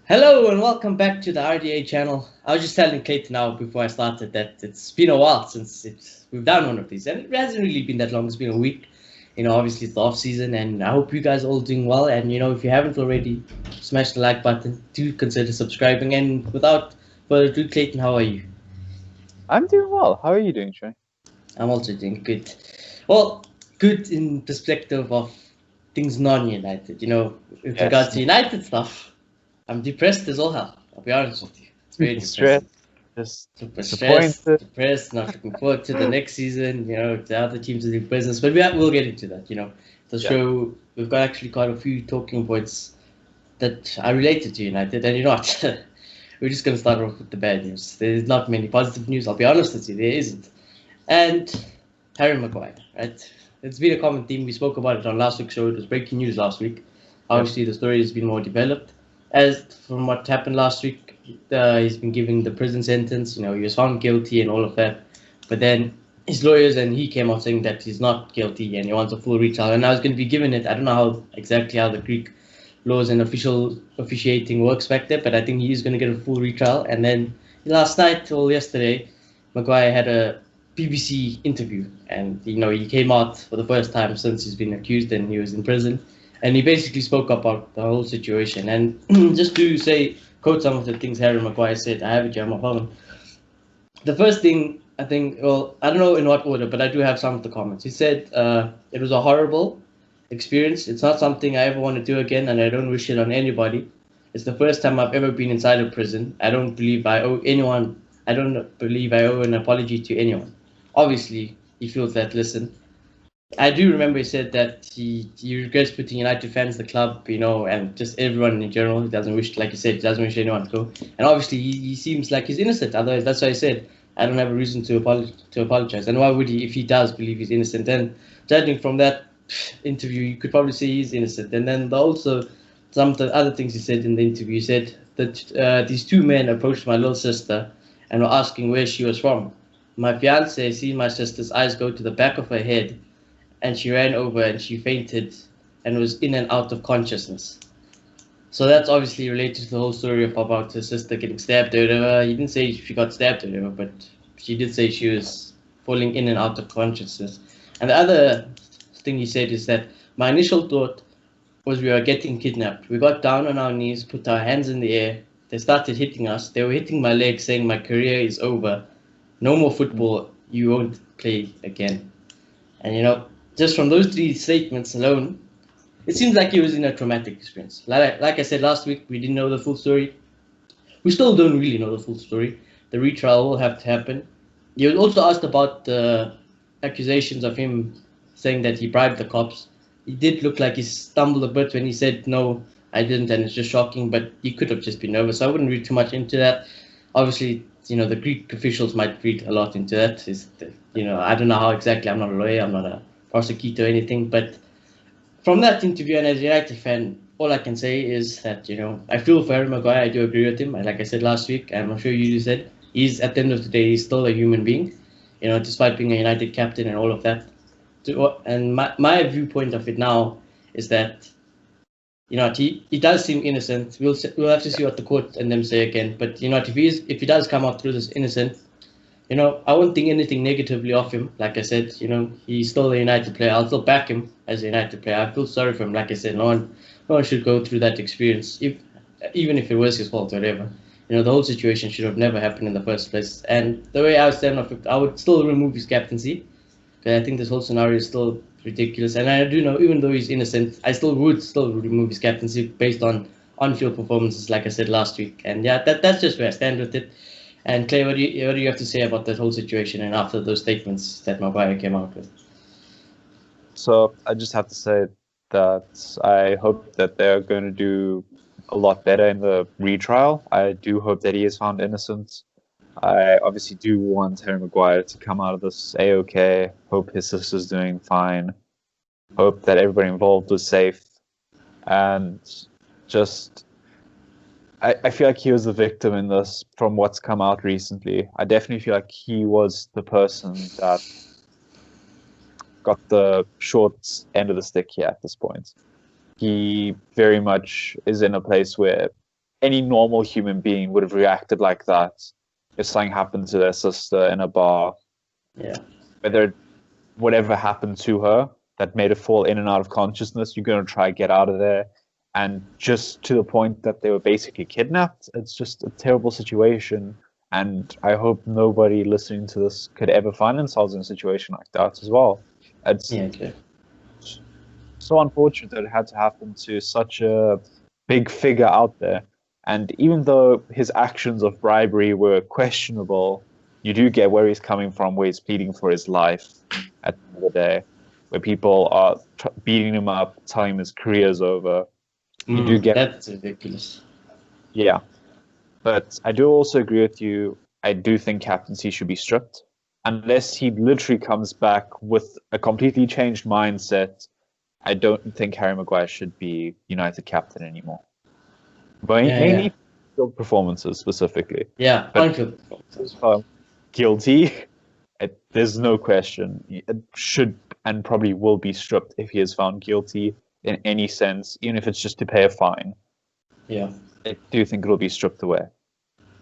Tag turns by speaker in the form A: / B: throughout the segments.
A: Hello and welcome back to the RDA channel. I was just telling Kate now before I started that it's been a while since we've done one of these, and it hasn't really been that long. It's been a week. Obviously it's the off season, and I hope you guys are all doing well. And if you haven't already, smash the like button. Do consider subscribing. And without further ado, Clayton, how are you?
B: I'm doing well. How are you doing, Shauny?
A: I'm also doing good. Well, good in perspective of things non-United. With regards to United stuff, I'm depressed as all hell. I'll be honest with you. It's very depressing.
B: Just
A: Super stressed,
B: disappointed.
A: depressed, not looking forward to the next season. The other teams are doing business, but we'll get into that. The show, we've got actually quite a few talking points that are related to United, and we're just going to start off with the bad news. There's not many positive news, I'll be honest with you, there isn't. And Harry Maguire, right? It's been a common theme. We spoke about it on last week's show. It was breaking news last week. Obviously, the story has been more developed. As from what happened last week, he's been given the prison sentence. He was found guilty and all of that. But then his lawyers and he came out saying that he's not guilty and he wants a full retrial. And I was going to be given it. I don't know exactly how the Greek laws and officiating works back there, but I think he is going to get a full retrial. And then last night or yesterday, Maguire had a BBC interview, and he came out for the first time since he's been accused and he was in prison, and he basically spoke about the whole situation. And just to quote some of the things Harry Maguire said, I have it here on my phone. The first thing, I think, well, I don't know in what order, but I do have some of the comments. He said it was a horrible experience. It's not something I ever want to do again, and I don't wish it on anybody. It's the first time I've ever been inside a prison. I don't believe I owe anyone. I don't believe I owe an apology to anyone. Obviously, he feels that. Listen, I do remember he said that he regrets putting United fans, the club, and just everyone in general. He doesn't wish, like you said, he doesn't wish anyone to go. And obviously, he seems like he's innocent. Otherwise, that's why I said I don't have a reason to apologize. And why would he if he does believe he's innocent? And judging from that interview, you could probably say he's innocent. And then also some of the other things he said in the interview, he said that these two men approached my little sister and were asking where she was from. My fiance seen my sister's eyes go to the back of her head, and she ran over and she fainted and was in and out of consciousness. So that's obviously related to the whole story about her sister getting stabbed or whatever. He didn't say she got stabbed or whatever, but she did say she was falling in and out of consciousness. And the other thing he said is that my initial thought was we were getting kidnapped. We got down on our knees, put our hands in the air. They started hitting us. They were hitting my leg, saying my career is over. No more football. You won't play again. And just from those three statements alone, it seems like he was in a traumatic experience. Like I said last week, we didn't know the full story. We still don't really know the full story. The retrial will have to happen. He was also asked about the accusations of him saying that he bribed the cops. He did look like he stumbled a bit when he said, no, I didn't, and it's just shocking, but he could have just been nervous. I wouldn't read too much into that. Obviously, the Greek officials might read a lot into that. I don't know how exactly. I'm not a lawyer. I'm not a prosecutor or anything. But from that interview, and as a United fan, all I can say is that, I feel for Harry Maguire. I do agree with him. Like I said last week, and I'm sure you said, he's, at the end of the day, he's still a human being, despite being a United captain and all of that. And my viewpoint of it now is that, he does seem innocent. We'll have to see what the court and them say again. But if he does come out through this innocent, I won't think anything negatively of him. Like I said, he's still a United player. I'll still back him as a United player. I feel sorry for him. Like I said, no one should go through that experience, even if it was his fault or whatever. The whole situation should have never happened in the first place. And the way I would stand off it, I would still remove his captaincy, because I think this whole scenario is still ridiculous. And I do know, even though he's innocent, I would still remove his captaincy based on on-field performances, like I said last week. And yeah, that's just where I stand with it. And Clay, what do you have to say about that whole situation and after those statements that Maguire came out with?
B: So I just have to say that I hope that they're going to do a lot better in the retrial. I do hope that he is found innocent. I obviously do want Harry Maguire to come out of this A-OK. Hope his sister's doing fine. Hope that everybody involved was safe. And just, I feel like he was the victim in this from what's come out recently. I definitely feel like he was the person that got the short end of the stick here at this point. He very much is in a place where any normal human being would have reacted like that if something happened to their sister in a bar.
A: Yeah.
B: Whether whatever happened to her that made her fall in and out of consciousness, you're going to try to get out of there. And just to the point that they were basically kidnapped, it's just a terrible situation. And I hope nobody listening to this could ever find themselves in a situation like that as well. It's so unfortunate that it had to happen to such a big figure out there. And even though his actions of bribery were questionable, you do get where he's coming from, where he's pleading for his life at the end of the day, where people are beating him up, telling him his career's over. You do get
A: that's ridiculous.
B: Yeah, but I do also agree with you. I do think captaincy should be stripped unless he literally comes back with a completely changed mindset. I don't think Harry Maguire should be United captain anymore. But mainly field performances specifically.
A: Yeah, on-field performances.
B: Guilty. There's no question. It should and probably will be stripped if he is found guilty in any sense, even if it's just to pay a fine.
A: Yeah.
B: I do think it'll be stripped away.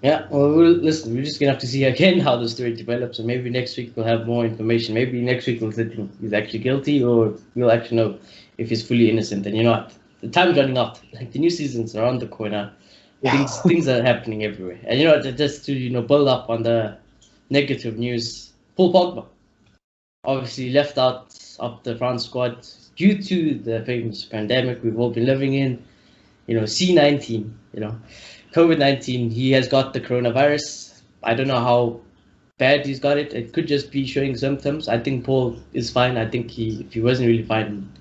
A: Yeah, well, listen, we're just going to have to see again how the story develops, and maybe next week we'll have more information. Maybe next week we'll think he's actually guilty, or we'll actually know if he's fully innocent. And you know what? The time's running out. Like, the new season's around the corner. Things are happening everywhere. And you know what? Just to build up on the negative news, Paul Pogba obviously left out of the France squad due to the famous pandemic we've all been living in. C-19, COVID-19, he has got the coronavirus. I don't know how bad he's got it. It could just be showing symptoms. I think Paul is fine. I think if he wasn't really fine,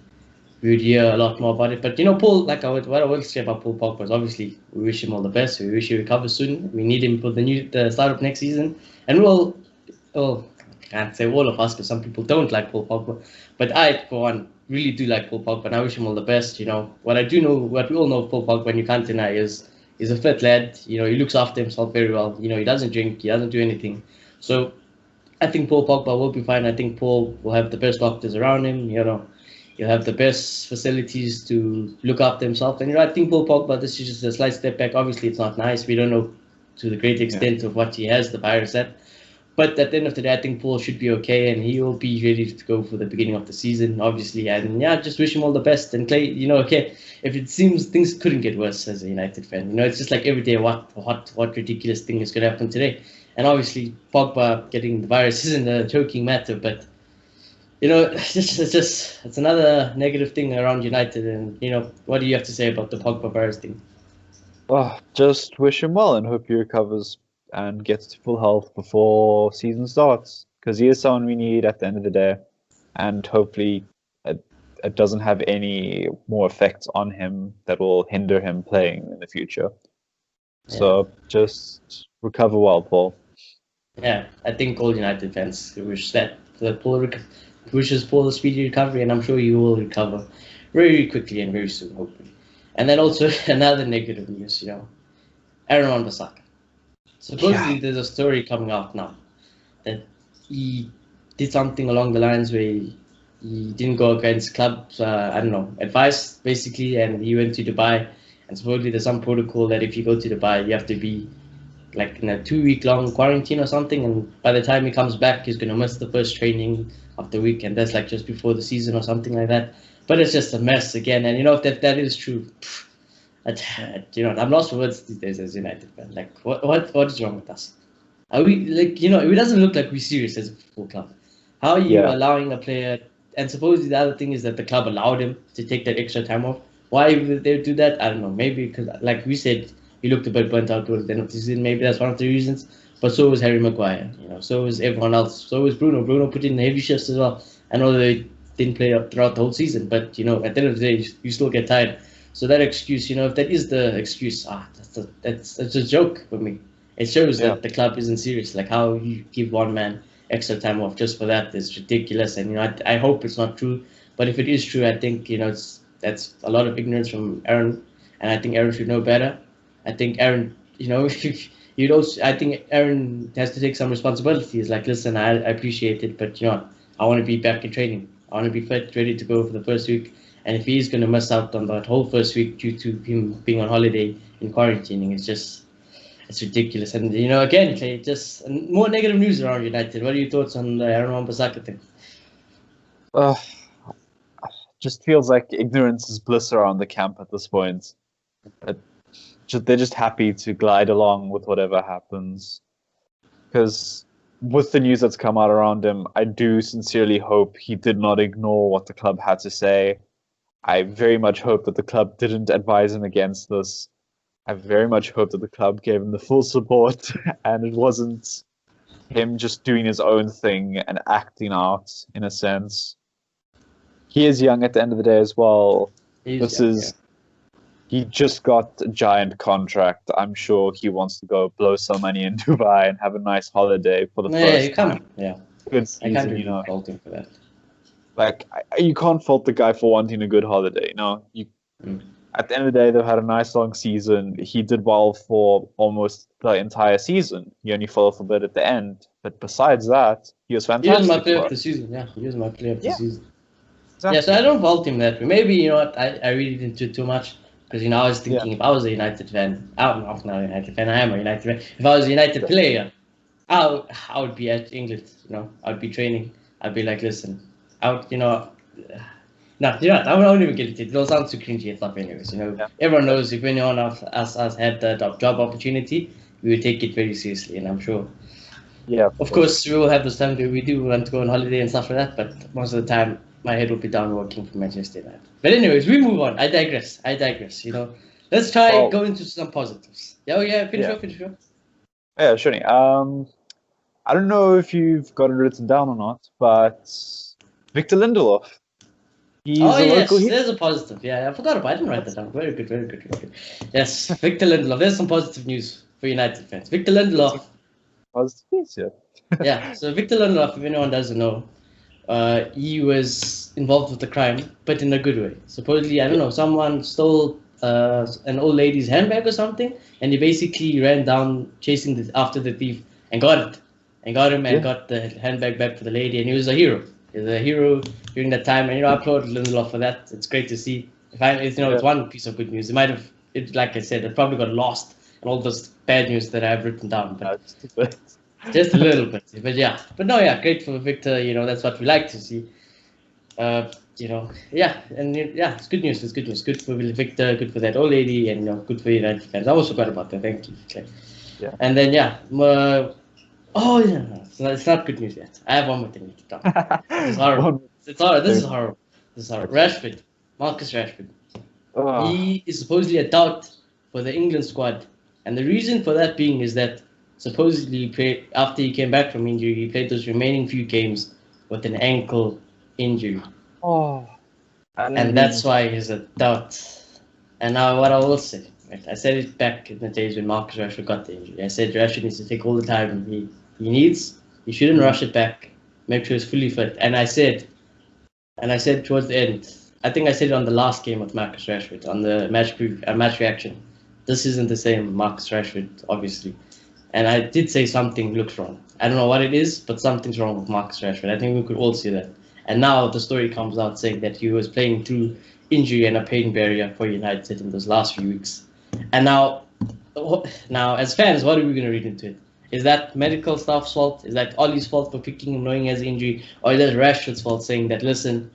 A: we would hear a lot more about it. But Paul, what I will say about Paul Pogba is obviously we wish him all the best. We wish he recovers soon. We need him for the start of next season. And I can't say all of us, because some people don't like Paul Pogba. But I, for one, really do like Paul Pogba, and I wish him all the best. What we all know of Paul Pogba, and you can't deny, is he's a fit lad. He looks after himself very well. He doesn't drink, he doesn't do anything. So I think Paul Pogba will be fine. I think Paul will have the best doctors around him. He'll have the best facilities to look after himself. And I think Paul Pogba, this is just a slight step back. Obviously, it's not nice. We don't know to the great extent of what he has the virus at. But at the end of the day, I think Paul should be okay, and he will be ready to go for the beginning of the season, obviously. And just wish him all the best. And Clay, if it seems things couldn't get worse as a United fan, it's just like every day, what ridiculous thing is going to happen today. And obviously, Pogba getting the virus isn't a joking matter, but it's another negative thing around United. And what do you have to say about the Pogba virus thing?
B: Well, just wish him well and hope he recovers and gets to full health before season starts, because he is someone we need at the end of the day, and hopefully it doesn't have any more effects on him that will hinder him playing in the future. Yeah. So just recover well, Paul.
A: Yeah, I think all United fans wish that Paul wishes Paul a speedy recovery, and I'm sure he will recover very quickly and very soon, hopefully. And then also another negative news, Aaron Saga. Supposedly, there's a story coming out now that he did something along the lines where he didn't go against club's, advice, basically, and he went to Dubai. And supposedly, there's some protocol that if you go to Dubai, you have to be like in a 2-week-long quarantine or something. And by the time he comes back, he's going to miss the first training of the week, and that's like just before the season or something like that. But it's just a mess again. And if that is true, I'm lost for words these days as a United fan. Like, what is wrong with us? Are we it doesn't look like we're serious as a football club. How are you allowing a player? And supposedly the other thing is that the club allowed him to take that extra time off. Why would they do that? I don't know. Maybe because, like we said, he looked a bit burnt out towards the end of the season. Maybe that's one of the reasons. But so was Harry Maguire. So was everyone else. So was Bruno. Bruno put in heavy shifts as well. I know they didn't play up throughout the whole season, but at the end of the day, you still get tired. So that excuse, if that is the excuse, that's a joke for me. It shows that the club isn't serious. Like, how you give one man extra time off just for that is ridiculous. And I hope it's not true. But if it is true, I think that's a lot of ignorance from Aaron, and I think Aaron should know better. I think Aaron, I think Aaron has to take some responsibility. He's like, listen, I appreciate it, but I want to be back in training. I want to be fit, ready to go for the first week. And if he's going to miss out on that whole first week due to him being on holiday in quarantining, it's ridiculous. And again, Clay, just more negative news around United. What are your thoughts on the Aaron Wan-Bissaka thing?
B: Just feels like ignorance is bliss around the camp at this point. They're just happy to glide along with whatever happens. Because with the news that's come out around him, I do sincerely hope he did not ignore what the club had to say. I very much hope that the club didn't advise him against this. I very much hope that the club gave him the full support and it wasn't him just doing his own thing and acting out, in a sense. He is young at the end of the day as well. He just got a giant contract. I'm sure he wants to go blow some money in Dubai and have a nice holiday for the first time. Good season,
A: I can't really fault him for that.
B: Like, you can't fault the guy for wanting a good holiday. At the end of the day, they've had a nice long season. He did well for almost the entire season. He only fell off a bit at the end. But besides that, he was fantastic.
A: He was my player of the season. Yeah, he was my player of the season. Exactly. Yeah, so I don't fault him that way. Maybe, I really didn't do too much. Because, I was thinking if I was a United fan, I'm not a United fan, I am a United fan. If I was a United player, I would be at England, I would be training. I'd be like, listen, I would, no, I won't even get into it. It all sounds too cringy and stuff anyways, Everyone knows if anyone of us had the job opportunity, we would take it very seriously, and I'm sure.
B: Yeah.
A: Of course, we will have those times where we do want to go on holiday and stuff like that, but most of the time, my head will be down working for Manchester United. But anyways, we move on. I digress. Let's try go into some positives. Finish off.
B: Yeah, Shauny. I don't know if you've got it written down or not, but Victor Lindelof.
A: He's there's a positive. Yeah, I forgot about it. I didn't write that down. Very good. Yes, Victor Lindelof. There's some positive news for United fans. Victor Lindelof.
B: Positive news,
A: yeah, so Victor Lindelof, if anyone doesn't know, he was involved with the crime, but in a good way. Supposedly, I don't know, someone stole an old lady's handbag or something, and he basically ran down chasing after the thief and got it. And got him and got the handbag back for the lady, and he was a hero. He was a hero during that time, and I applaud Lindelof for that. It's great to see. It's one piece of good news. It might have, like I said, it probably got lost in all those bad news that I have written down. But just a little bit, great for Victor. That's what we like to see. It's good news. Good for Victor, good for that old lady, and good for United fans. I also forgot about that. Thank you, Clay.
B: Yeah.
A: And then it's not good news yet. I have one more thing to talk about. It's horrible. This is horrible. Rashford, Marcus Rashford. He is supposedly a doubt for the England squad, and the reason for that being is that supposedly after he came back from injury, he played those remaining few games with an ankle injury. And that's why he's a doubt. And now what I will say, I said it back in the days when Marcus Rashford got the injury. I said Rashford needs to take all the time he needs. He shouldn't rush it back. Make sure he's fully fit. And I said towards the end, I think I said it on the last game with Marcus Rashford, on the match reaction. This isn't the same Marcus Rashford, obviously. And I did say something looks wrong. I don't know what it is, but something's wrong with Marcus Rashford. I think we could all see that. And now the story comes out saying that he was playing through injury and a pain barrier for United in those last few weeks. And now as fans, what are we going to read into it? Is that medical staff's fault? Is that Ollie's fault for picking him knowing he has injury? Or is that Rashford's fault saying that, listen,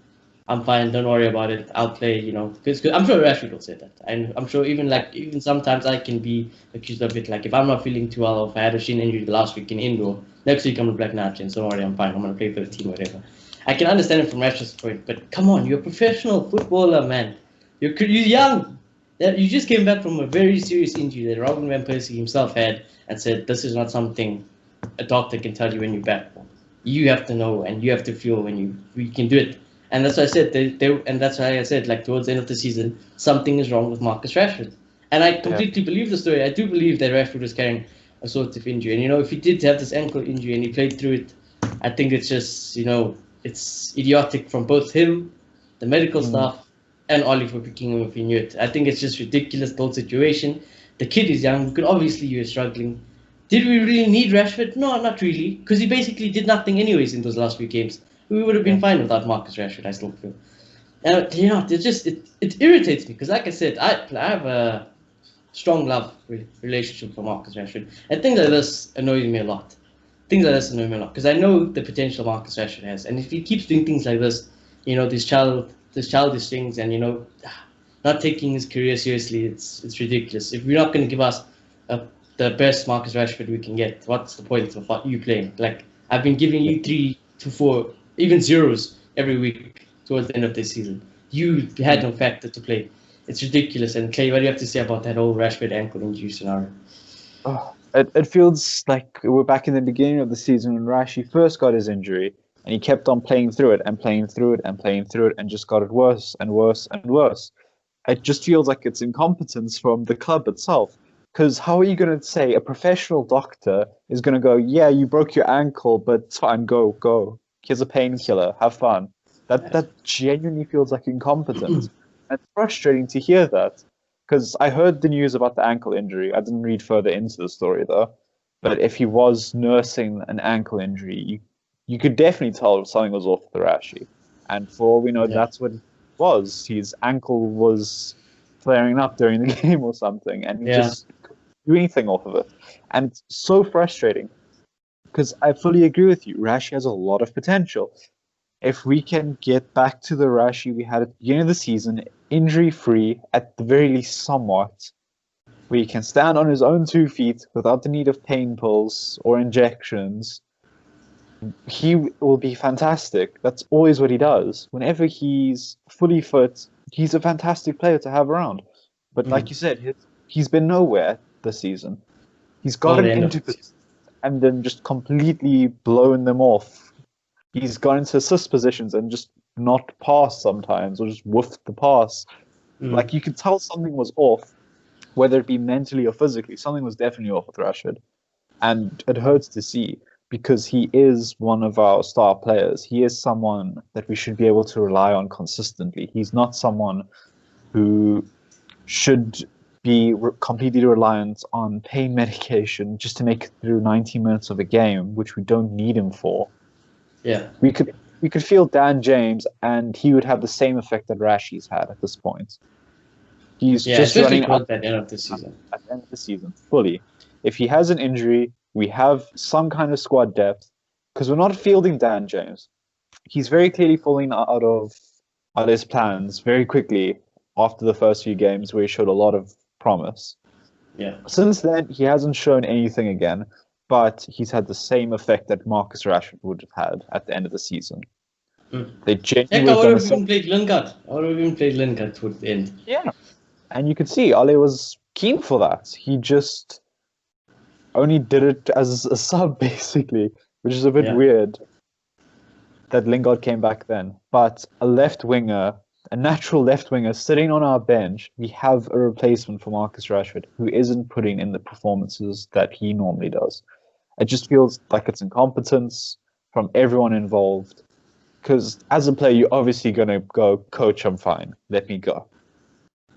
A: I'm fine, don't worry about it, I'll play, Cause I'm sure Rashford will say that. And I'm sure even sometimes I can be accused of it. Like, if I'm not feeling too well, or if I had a shin injury the last week in indoor, next week I'm going to black now, James, don't worry, I'm fine, I'm going to play for the team, whatever. I can understand it from Rashford's point, but come on, you're a professional footballer, man. You're young. You just came back from a very serious injury that Robin Van Persie himself had and said, this is not something a doctor can tell you when you're back. You have to know and you have to feel when you can do it. And that's why I said, like, towards the end of the season, something is wrong with Marcus Rashford. And I completely believe the story. I do believe that Rashford was carrying a sort of injury. And, if he did have this ankle injury and he played through it, I think it's just, it's idiotic from both him, the medical staff, and Ollie for picking him if he knew it. I think it's just ridiculous, the whole situation. The kid is young. Obviously, you're struggling. Did we really need Rashford? No, not really, because he basically did nothing anyways in those last few games. We would have been fine without Marcus Rashford, I still feel. it irritates me because, like I said, I have a strong love relationship for Marcus Rashford, and things like this annoy me a lot. Things like this annoy me a lot because I know the potential Marcus Rashford has, and if he keeps doing things like this, these childish things, and not taking his career seriously, it's ridiculous. If you're not going to give us the best Marcus Rashford we can get, what's the point of what you playing? Like I've been giving you 3 to 4, even zeros every week towards the end of this season. You had no factor to play. It's ridiculous. And Clay, what do you have to say about that whole Rashford ankle injury scenario?
B: Oh, it feels like we're back in the beginning of the season when Rashi first got his injury, and he kept on playing through it and playing through it and playing through it and just got it worse and worse and worse. It just feels like it's incompetence from the club itself. Because how are you going to say a professional doctor is going to go, yeah, you broke your ankle, but it's fine, go. Here's a painkiller, have fun. That genuinely feels like incompetence. And it's frustrating to hear that. Because I heard the news about the ankle injury. I didn't read further into the story though. But if he was nursing an ankle injury, you could definitely tell something was off with the Rashi. And for all we know,
A: Yeah.
B: that's what it was. His ankle was flaring up during the game or something, and he just couldn't do anything off of it. And it's so frustrating because I fully agree with you. Rashi has a lot of potential. If we can get back to the Rashi we had at the beginning of the season, injury-free, at the very least somewhat, where he can stand on his own 2 feet without the need of pain pills or injections, he will be fantastic. That's always what he does. Whenever he's fully fit, he's a fantastic player to have around. But like you said, he's been nowhere this season. He's gotten into it and then just completely blown them off. He's gone into assist positions and just not passed sometimes, or just whiffed the pass. Like you could tell something was off, whether it be mentally or physically. Something was definitely off with Rashford, and it hurts to see because he is one of our star players. He is someone that we should be able to rely on consistently. He's not someone who should be completely reliant on pain medication just to make it through 90 minutes of a game, which we don't need him for.
A: Yeah.
B: We could feel Dan James, and he would have the same effect that Rashi's had at this point. He's just running up
A: at the end of the season.
B: At the end of the season, fully. If he has an injury, we have some kind of squad depth, because we're not fielding Dan James. He's very clearly falling out of his plans very quickly after the first few games where he showed a lot of promise.
A: Yeah.
B: Since then, he hasn't shown anything again, but he's had the same effect that Marcus Rashford would have had at the end of the season. They genuinely
A: I would have even played Lingard. I would have even played Lingard towards the end.
B: Yeah. And you could see Ole was keen for that. He just only did it as a sub, basically, which is a bit weird that Lingard came back then. But a natural left winger sitting on our bench, we have a replacement for Marcus Rashford who isn't putting in the performances that he normally does. It just feels like it's incompetence from everyone involved. Because as a player, you're obviously going to go, coach, I'm fine, let me go.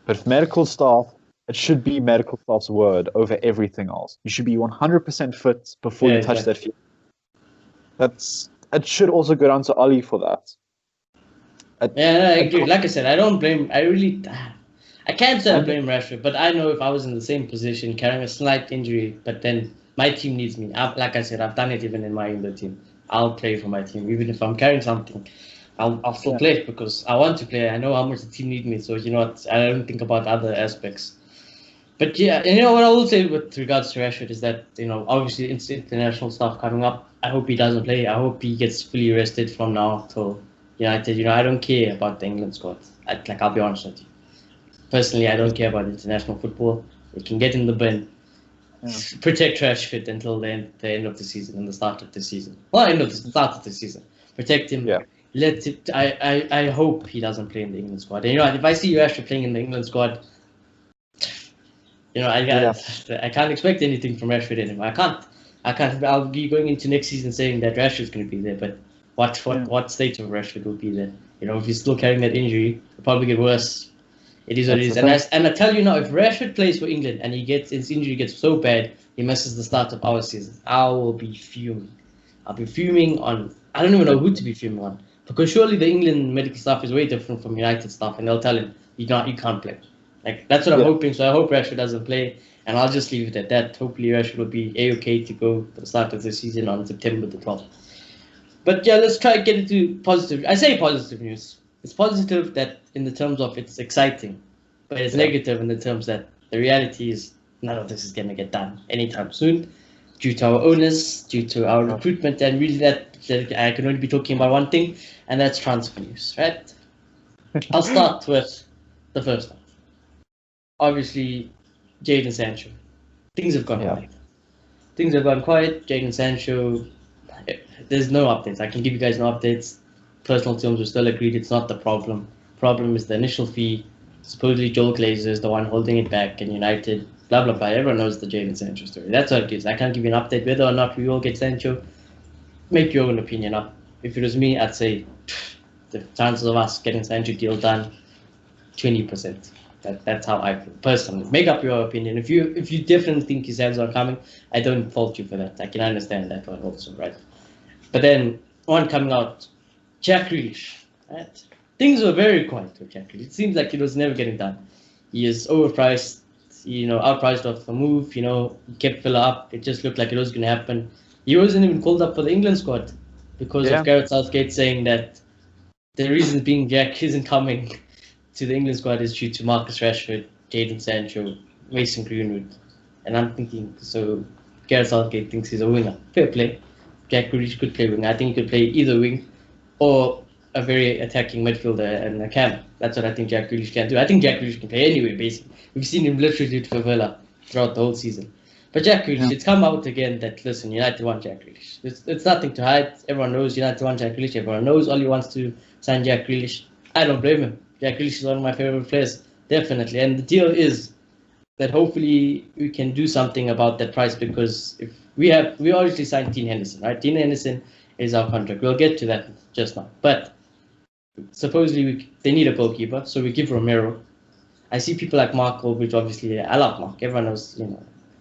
B: But if medical staff, it should be medical staff's word over everything else. You should be 100% fit before you touch that field. It should also go down to Ali for that.
A: I agree. Like I said, I can't say I blame Rashford, but I know if I was in the same position, carrying a slight injury, but then my team needs me. Like I said, I've done it even in my England team. I'll play for my team. Even if I'm carrying something, I'll still play it because I want to play. I know how much the team needs me, so you know what? I don't think about other aspects. But yeah, and you know what I will say with regards to Rashford is that, obviously it's international stuff coming up. I hope he doesn't play. I hope he gets fully rested from now till United. I don't care about the England squad. I'll be honest with you. Personally, I don't care about international football. It can get in the bin. Yeah. Protect Rashford until the end of the season and the start of the season. Well, start of the season. Protect him.
B: Yeah.
A: I hope he doesn't play in the England squad. And if I see Rashford playing in the England squad, I can't expect anything from Rashford anymore. I can't. I'll be going into next season saying that Rashford's going to be there, but what state of Rashford will be there? If he's still carrying that injury, it'll probably get worse. It is what it is. And I tell you now, if Rashford plays for England and his injury gets so bad, he misses the start of our season, I will be fuming. I'll be fuming on. I don't even know who to be fuming on. Because surely the England medical staff is way different from United staff, and they'll tell him you can't play. Like that's what I'm hoping. So I hope Rashford doesn't play, and I'll just leave it at that. Hopefully Rashford will be okay to go for the start of the season on September the 12th. But yeah, let's try to get into positive. I say positive news. It's positive that in the terms of it's exciting, but it's negative in the terms that the reality is none of this is going to get done anytime soon, due to our owners, due to our recruitment, and really that I can only be talking about one thing, and that's transfer news, right? I'll start with the first one. Obviously, Jadon Sancho. Things have gone quiet. Things have gone quiet. Jadon Sancho, there's no updates. I can give you guys no updates. Personal terms are still agreed. It's not the problem. Problem is the initial fee. Supposedly Joel Glazer is the one holding it back, and United, blah, blah, blah. Everyone knows the Jadon Sancho story. That's what it is. I can't give you an update. Whether or not we will get Sancho, make your own opinion up. If it was me, I'd say the chances of us getting Sancho deal done, 20%. That's how I feel personally. Make up your opinion. If you definitely think his hands are coming, I don't fault you for that. I can understand that one also, right? But then one coming out, Jack Grealish. Right? Things were very quiet with Jack Grealish. It seems like it was never getting done. He is overpriced, outpriced off the move. He kept Villa up. It just looked like it was going to happen. He wasn't even called up for the England squad because of Gareth Southgate saying that the reason being Jack isn't coming to the England squad is due to Marcus Rashford, Jadon Sancho, Mason Greenwood. And I'm thinking, so Gareth Southgate thinks he's a winger. Fair play. Jack Grealish could play winger. I think he could play either wing or a very attacking midfielder and a cam. That's what I think Jack Grealish can do. I think Jack Grealish can play anyway, basically. We've seen him literally do it for Villa throughout the whole season. But Jack Grealish, it's come out again that, listen, United want Jack Grealish. It's nothing to hide. Everyone knows United want Jack Grealish. Everyone knows Oli wants to sign Jack Grealish. I don't blame him. Jack Grealish is one of my favorite players, definitely. And the deal is that hopefully we can do something about that price, because if we obviously signed Dean Henderson, right? Dean Henderson is our contract. We'll get to that just now. But supposedly they need a goalkeeper, so we give Romero. I see people like Mark, which obviously I love Mark. Everyone knows,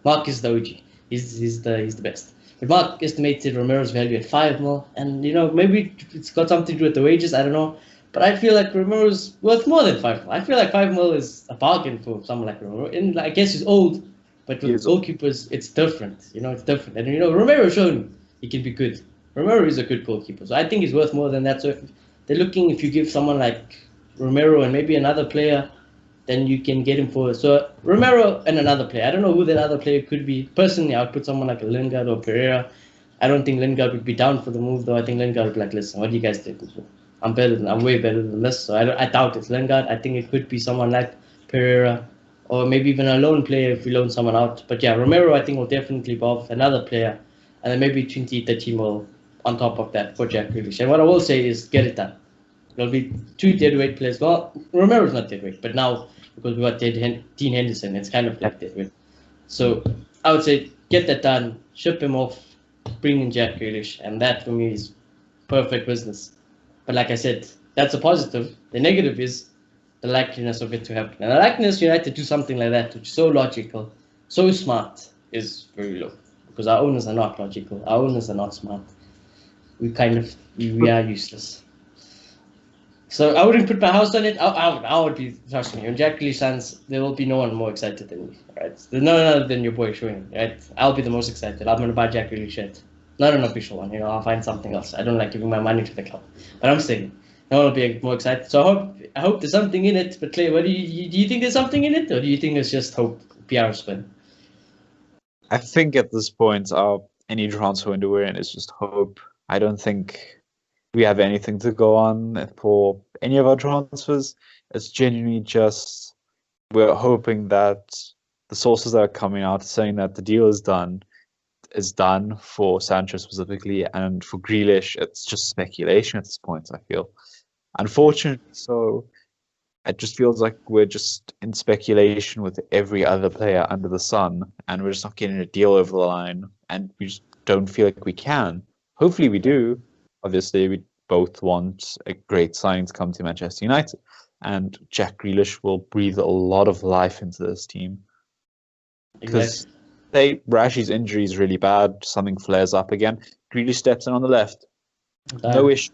A: Mark is the OG. He's the best. But Mark estimated Romero's value at 5 mil, and maybe it's got something to do with the wages. I don't know. But I feel like Romero's worth more than 5 mil. I feel like 5 mil is a bargain for someone like Romero. And I guess he's old, but with goalkeepers, it's different. It's different. And Romero shown he can be good. Romero is a good goalkeeper, so I think he's worth more than that. So if they're looking, if you give someone like Romero and maybe another player, then you can get him for. So Romero and another player. I don't know who that other player could be. Personally, I would put someone like a Lingard or Pereira. I don't think Lingard would be down for the move, though. I think Lingard would be like, listen, what do you guys think? I'm way better than this. So I doubt it's Lingard. I think it could be someone like Pereira, or maybe even a lone player if we loan someone out. But yeah, Romero I think will definitely be off another player, and then maybe 20-30 mil on top of that for Jack Grealish. And what I will say is get it done. There'll be 2 deadweight players. Well, Romero's not deadweight, but now because we got Dean Henderson, it's kind of like deadweight. So I would say get that done, ship him off, bring in Jack Grealish, and that for me is perfect business. But like I said, that's a positive. The negative is the likeliness of it to happen. And the likeliness United to do something like that, which is so logical, so smart, is very low. Because our owners are not logical. Our owners are not smart. We are useless. So I wouldn't put my house on it. I would be, trust me, when Jack Grealish signs, there will be no one more excited than me, right? There's no one other than your boy Shauny, right? I'll be the most excited. I'm going to buy Jack Grealish shirt. Not an official one, I'll find something else. I don't like giving my money to the club. But I'm saying, no one will be more excited. So I hope there's something in it. But Clay, what do you think there's something in it? Or do you think it's just hope, PR spin?
B: I think at this point, any transfer window we're in is just hope. I don't think we have anything to go on for any of our transfers. It's genuinely just we're hoping that the sources that are coming out saying that the deal is done for Sancho specifically, and for Grealish, it's just speculation at this point, I feel. Unfortunately, so it just feels like we're just in speculation with every other player under the sun, and we're just not getting a deal over the line, and we just don't feel like we can. Hopefully we do. Obviously, we both want a great signing to come to Manchester United, and Jack Grealish will breathe a lot of life into this team. Because Rashi's injury is really bad. Something flares up again. Grealish steps in on the left. No issue.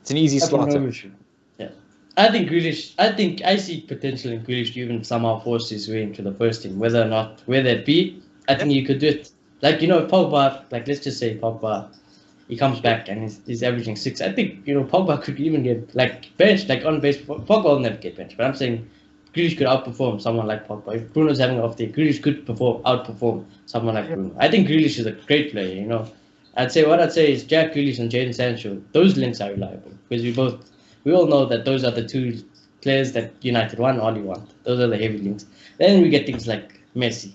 B: It's an easy slot.
A: No issue. Yeah. I think Grealish, I see potential in Grealish to even somehow force his way into the first team, whether it be, I think you could do it. Like, if Pogba, like, let's just say Pogba, he comes back and he's averaging 6. I think, Pogba could even get, like, benched, like, on base. Pogba will never get benched, but I'm saying Grealish could outperform someone like Pogba. If Bruno's having an off day, Grealish could outperform someone like Bruno. I think Grealish is a great player, I'd say is Jack Grealish and Jadon Sancho. Those links are reliable because we all know that those are the two players that United want, Oli want. Those are the heavy links. Then we get things like Messi.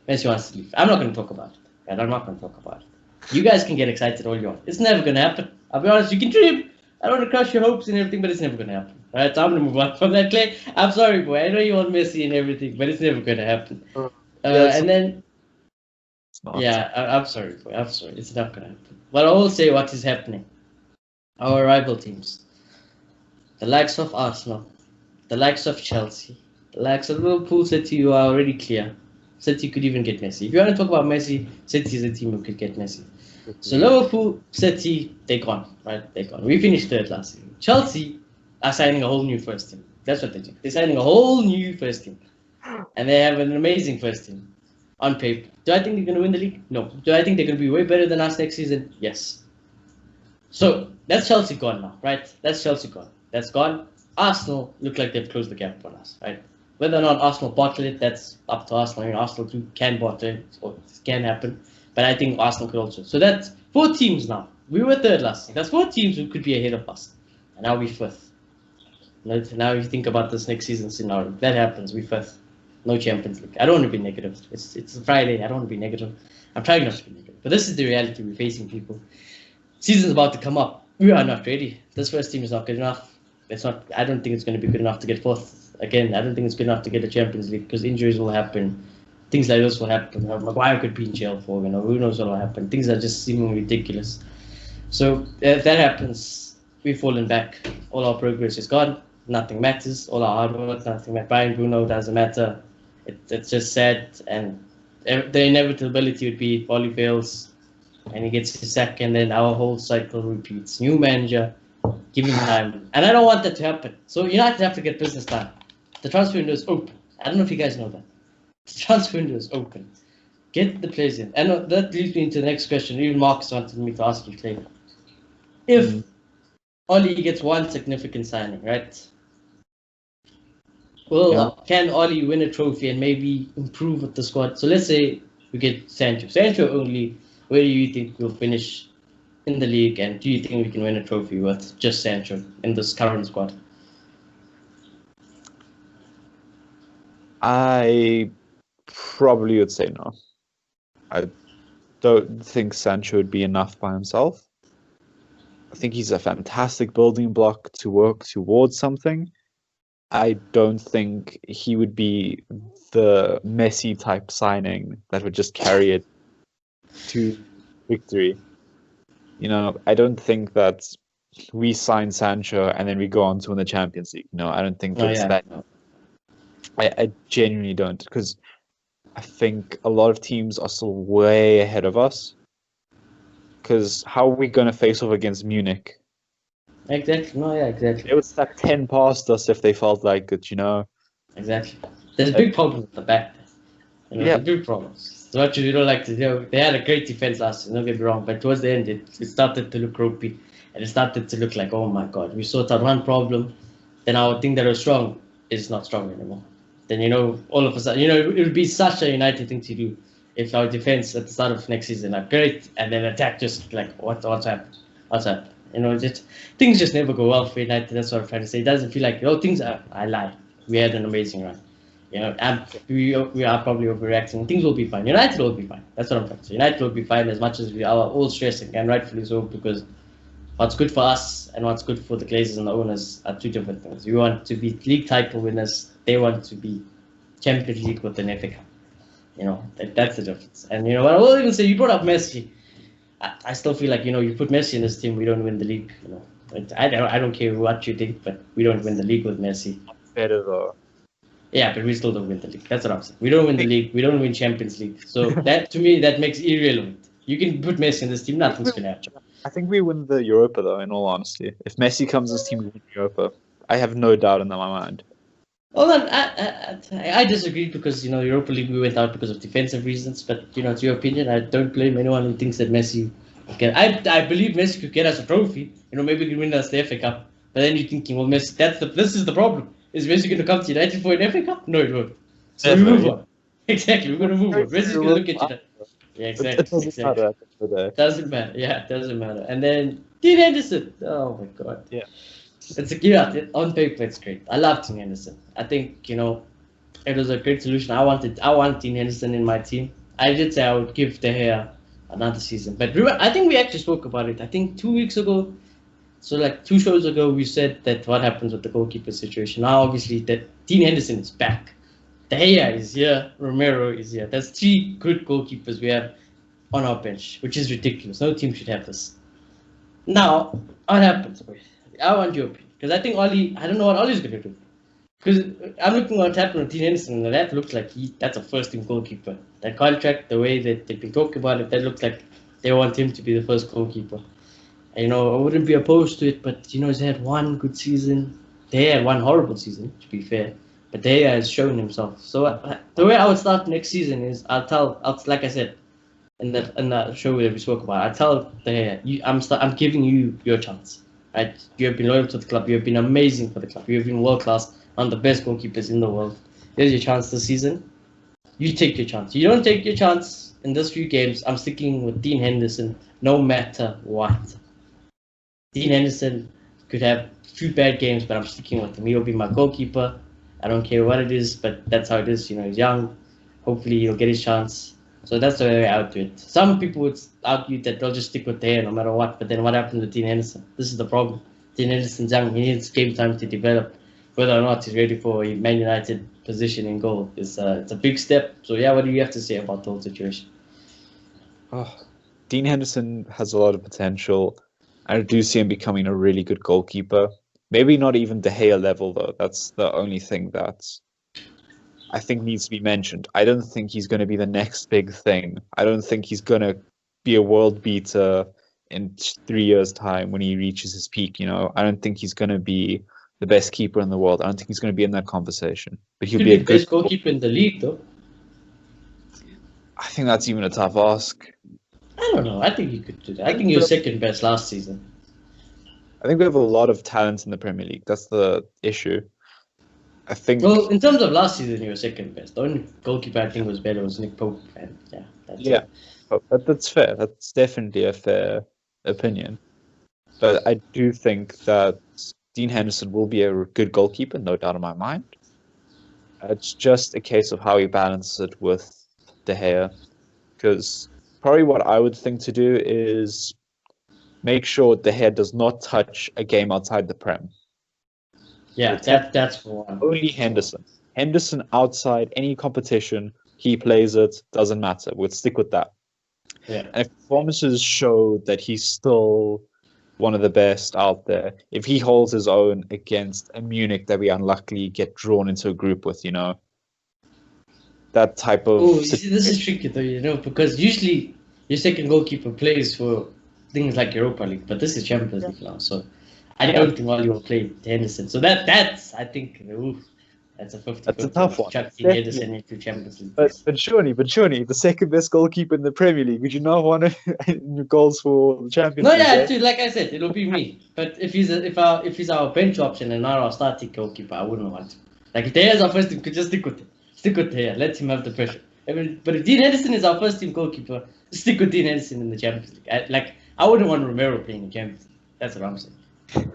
A: Messi wants to leave. I'm not going to talk about it. And I'm not going to talk about it. You guys can get excited all you want. It's never going to happen. I'll be honest. You can dream. I don't want to crush your hopes and everything, but it's never going to happen. All right, so I'm going to move on from that, Clay. I'm sorry, boy. I know you want Messi and everything, but it's never going to happen. And then... Yeah, I'm sorry, boy. I'm sorry. It's not going to happen. But I will say what is happening. Our rival teams. The likes of Arsenal. The likes of Chelsea. The likes of Liverpool, City, you are already clear. City could even get Messi. If you want to talk about Messi, City is a team who could get Messi. So Liverpool, City, they're gone. Right? They're gone. We finished third last season. Chelsea are signing a whole new first team. That's what they're doing. They're signing a whole new first team. And they have an amazing first team. On paper. Do I think they're going to win the league? No. Do I think they're going to be way better than us next season? Yes. So, that's Chelsea gone now, right? That's Chelsea gone. That's gone. Arsenal look like they've closed the gap on us, right? Whether or not Arsenal bottle it, that's up to Arsenal. I mean, Arsenal too can bottle it, or it can happen. But I think Arsenal could also. So that's 4 teams now. We were third last season. That's 4 teams who could be ahead of us. And now we're 5th. Now if you think about this next season scenario, that happens, we're 5th. No Champions League. I don't want to be negative. It's a Friday. I don't want to be negative. I'm trying not to be negative. But this is the reality we're facing, people. Season's about to come up. We are not ready. This first team is not good enough. I don't think it's going to be good enough to get 4th. Again, I don't think it's good enough to get a Champions League because injuries will happen. Things like this will happen. Maguire could be in jail for, who knows what will happen. Things are just seemingly ridiculous. So if that happens, we've fallen back. All our progress is gone. Nothing matters. All our hard work, nothing matters. Brian Bruno doesn't matter. It's just sad, and the inevitability would be if Oli fails and he gets his sack, and then our whole cycle repeats. New manager, give him time. And I don't want that to happen. So United have to get business done. The transfer window is open. I don't know if you guys know that. The transfer window is open. Get the players in. And that leads me into the next question. Even Marcus wanted me to ask you, Clay. If Oli gets one significant signing, right? Well, can Oli win a trophy and maybe improve with the squad? So let's say we get Sancho. Sancho only, where do you think we'll finish in the league? And do you think we can win a trophy with just Sancho in this current squad?
B: I probably would say no. I don't think Sancho would be enough by himself. I think he's a fantastic building block to work towards something. I don't think he would be the Messi type signing that would just carry it to victory. I don't think that we sign Sancho and then we go on to win the Champions League. No, I don't think it's that. No. I genuinely don't, because I think a lot of teams are still way ahead of us. Because how are we going to face off against Munich?
A: Exactly. No, yeah, exactly.
B: They would stack 10 past us if they felt like it,
A: Exactly. There's big problems at the back. There's big problems. So what you don't like to do. They had a great defense last year, don't get me wrong, but towards the end, it started to look ropey. And it started to look like, oh my God, we sorted out one problem, then our thing that was strong is not strong anymore. Then, all of a sudden, it would be such a United thing to do if our defense at the start of next season are great and then attack just like, what's happened? What's happened? Things just never go well for United. That's what I'm trying to say. It doesn't feel like, I lie. We had an amazing run. We are probably overreacting. Things will be fine. United will be fine. That's what I'm trying to say. United will be fine as much as we are all stressing, and rightfully so, because what's good for us and what's good for the Glazers and the owners are 2 different things. We want to be league title winners. They want to be Champions League with an FA Cup. That's the difference. And what I will even say, you brought up Messi. I still feel like, you put Messi in this team, we don't win the league. I don't care what you think, but we don't win the league with Messi.
B: Better though.
A: Yeah, but we still don't win the league. That's what I'm saying. We don't win the league. We don't win Champions League. So that, to me, that makes irrelevant. You can put Messi in this team, nothing's going to happen.
B: I think we win the Europa, though, in all honesty. If Messi comes this team, we win Europa. I have no doubt in my mind.
A: Well, I disagree because, Europa League we went out because of defensive reasons. But, it's your opinion. I don't blame anyone who thinks that Messi can. I believe Messi could get us a trophy. Maybe he could win us the FA Cup. But then you're thinking, well, Messi, this is the problem. Is Messi going to come to United for an FA Cup? No, he won't. So we move on. Exactly, we're going to move on. Messi's going to look at you. Yeah, exactly. It doesn't matter. Yeah, it doesn't matter. And then Dean Henderson. Oh my God.
B: Yeah.
A: On paper, it's great. I love Dean Henderson. I think it was a great solution. I want Dean Henderson in my team. I did say I would give De Gea another season, but I think we actually spoke about it. I think 2 weeks ago, so like 2 shows ago, we said that what happens with the goalkeeper situation. Now, obviously, that Dean Henderson is back. De Gea is here. Romero is here. That's 3 good goalkeepers we have on our bench, which is ridiculous. No team should have this. Now, what happens? I want your opinion. Because I think I don't know what Ollie's going to do. Because I'm looking at what happened with Dean Henderson, and that looks like that's a first-team goalkeeper. That contract, the way that they've been talking about it, that looks like they want him to be the first goalkeeper. And, I wouldn't be opposed to it, but, he's had 1 good season. They had 1 horrible season, to be fair. But De Gea has shown himself. So the way I would start next season is like I said, in that show that we spoke about, I tell De Gea, I'm giving you your chance. Right? You have been loyal to the club. You have been amazing for the club. You have been world class, one of the best goalkeepers in the world. Here's your chance this season. You take your chance. You don't take your chance in those few games. I'm sticking with Dean Henderson no matter what. Dean Henderson could have a few bad games, but I'm sticking with him. He'll be my goalkeeper. I don't care what it is, but that's how it is. He's young. Hopefully, he'll get his chance. So that's the way I would do it. Some people would argue that they'll just stick with De Gea no matter what. But then what happens with Dean Henderson? This is the problem. Dean Henderson's young. He needs game time to develop. Whether or not he's ready for a Man United position in goal, it's a big step. So yeah, what do you have to say about the whole situation?
B: Dean Henderson has a lot of potential. I do see him becoming a really good goalkeeper. Maybe not even De Gea level, though. That's the only thing that I think needs to be mentioned. I don't think he's going to be the next big thing. I don't think he's going to be a world beater in 3 years' time when he reaches his peak. I don't think he's going to be the best keeper in the world. I don't think he's going to be in that conversation. But he'll be a good
A: best goalkeeper in the league, though.
B: I think that's even a tough ask.
A: I don't know. I think you could do that. I think he was second best last season.
B: I think we have a lot of talent in the Premier League. That's the issue. I think.
A: Well, in terms of last season, he was second best. The only goalkeeper I think was better was Nick Pope, and yeah,
B: that's fair. That's definitely a fair opinion. But I do think that Dean Henderson will be a good goalkeeper, no doubt in my mind. It's just a case of how he balances it with De Gea, because probably what I would think to do is make sure De Gea does not touch a game outside the Prem.
A: Yeah, that's for one.
B: Only Henderson. Henderson outside any competition, he plays it, doesn't matter. We'll stick with that.
A: Yeah.
B: And if performances show that he's still one of the best out there, if he holds his own against a Munich that we unluckily get drawn into a group with, that type of...
A: Oh, this is tricky though, because usually your second goalkeeper plays for things like Europa League, but this is Champions League now, so I don't think Ollie will play Henderson. So that's I think, that's a 50.
B: That's a tough one.
A: Chuck Henderson into Champions League.
B: But Shauny, the second best goalkeeper in the Premier League, would you not want goals for the Champions League?
A: No, yeah, dude, like I said, it'll be me. But if he's our bench option and not our starting goalkeeper, I wouldn't want to. Like if Deja's our first team, could just stick with him. Stick with Deja. Let him have the pressure. But if Dean Henderson is our first team goalkeeper, stick with Dean Henderson in the Champions League. I wouldn't want Romero playing in Champions League. That's what I'm saying.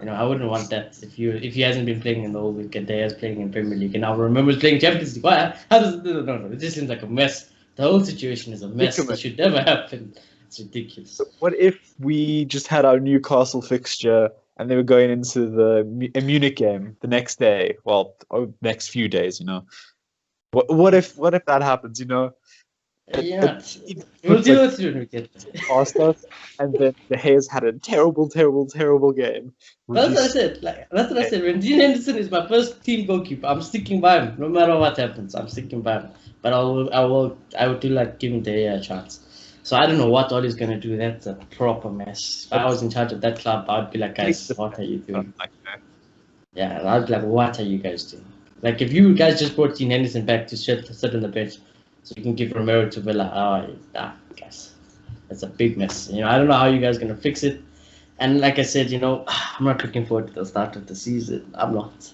A: I wouldn't want that if he hasn't been playing in the whole week and Deja's playing in Premier League and now Romero's playing Champions League. Why? How does no? It just seems like a mess. The whole situation is a mess. It should never happen. It's ridiculous.
B: What if we just had our Newcastle fixture and they were going into the Munich game the next day? Well, next few days, What if that happens?
A: Yeah, we'll deal with it when we get there.
B: Past us, and then De Gea's had a terrible game.
A: That's what I said. That's what I said. When Dean Henderson is my first team goalkeeper, I'm sticking by him. No matter what happens, I'm sticking by him. But I would do like giving De Gea a chance. So I don't know what Ollie's going to do. That's a proper mess. If I was in charge of that club, I'd be like, guys, what are you doing? Yeah, I'd be like, what are you guys doing? Like, if you guys just brought Dean Henderson back to sit on the bench so you can give Romero to Villa, guys, that's a big mess. You know, I don't know how you guys are going to fix it. And like I said, you know, I'm not looking forward to the start of the season. I'm not.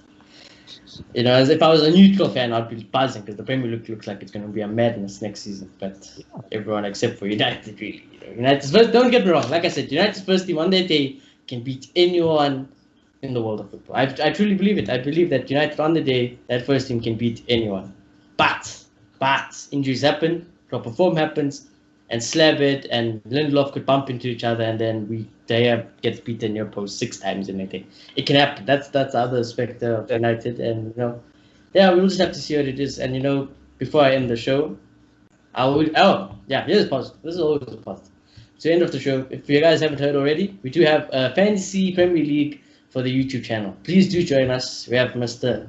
A: You know, as if I was a neutral fan, I'd be buzzing because the Premier League looks like it's going to be a madness next season. But everyone except for United, really. You know, United's first, don't get me wrong. Like I said, United's first team on their day can beat anyone in the world of football. I truly believe it. I believe that United on the day, that first team can beat anyone. But injuries happen, proper form happens, and Slabbit and Lindelof could bump into each other, and then De Gea gets beaten near post 6 times in a day. It can happen. That's the other aspect of United, and you know, we'll just have to see what it is. And you know, before I end the show, here's a positive. This is always a positive. So end of the show, if you guys haven't heard already, we do have a Fantasy Premier League for the YouTube channel. Please do join us. We have Mr.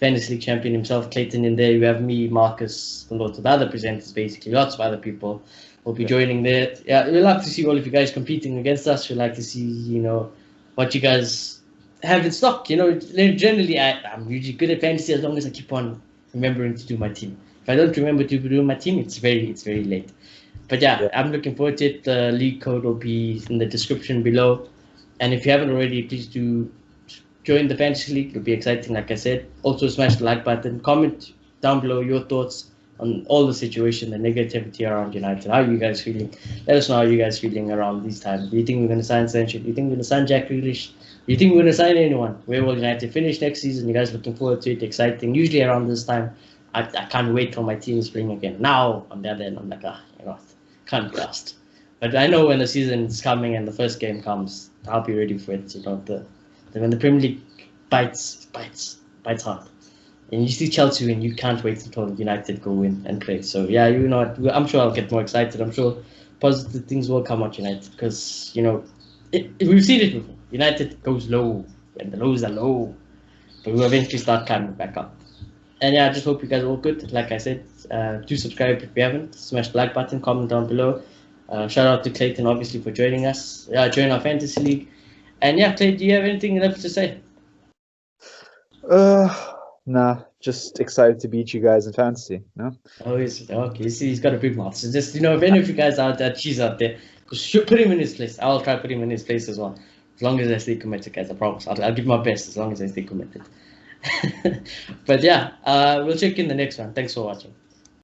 A: Fantasy League champion himself, Clayton, in there. We have me, Marcus, and lots of other presenters, basically, lots of other people will be joining there. Yeah, we'd love to see all of you guys competing against us. We'd like to see, you know, what you guys have in stock. You know, generally, I'm usually good at fantasy as long as I keep on remembering to do my team. If I don't remember to do my team, it's very late. But yeah, I'm looking forward to it. The league code will be in the description below. And if you haven't already, please do join the Fantasy League. It'll be exciting, like I said. Also, smash the like button. Comment down below your thoughts on all the situation, the negativity around United. How are you guys feeling? Let us know how you guys feeling around these times. Do you think we're going to sign Sancho? Do you think we're going to sign Jack Grealish? Do you think we're going to sign anyone? Where will United finish next season? You guys looking forward to it? Exciting. Usually around this time, I can't wait till my team is playing again. Now, on the other end, I'm like, you know, can't be asked. But I know when the season is coming and the first game comes, I'll be ready for it. You know, when the Premier League bites hard. And you see Chelsea win, you can't wait until United go in and play. So yeah, you know, I'm sure I'll get more excited. I'm sure positive things will come out United because, you know, we've seen it before. United goes low and the lows are low, but we'll eventually start climbing back up. And yeah, I just hope you guys are all good. Like I said, do subscribe if you haven't. Smash the like button, comment down below. Shout out to Clayton, obviously, for joining us. Join our Fantasy League. And yeah, Clay, do you have anything left to say?
B: Nah, just excited to beat you guys in fantasy. No?
A: Oh, okay. See, he's got a big mouth. So just, you know, if any of you guys out there, cheese out there, put him in his place. I'll try to put him in his place as well. As long as I stay committed, guys, I promise. I'll give my best as long as I stay committed. But yeah, we'll check in the next one. Thanks for watching.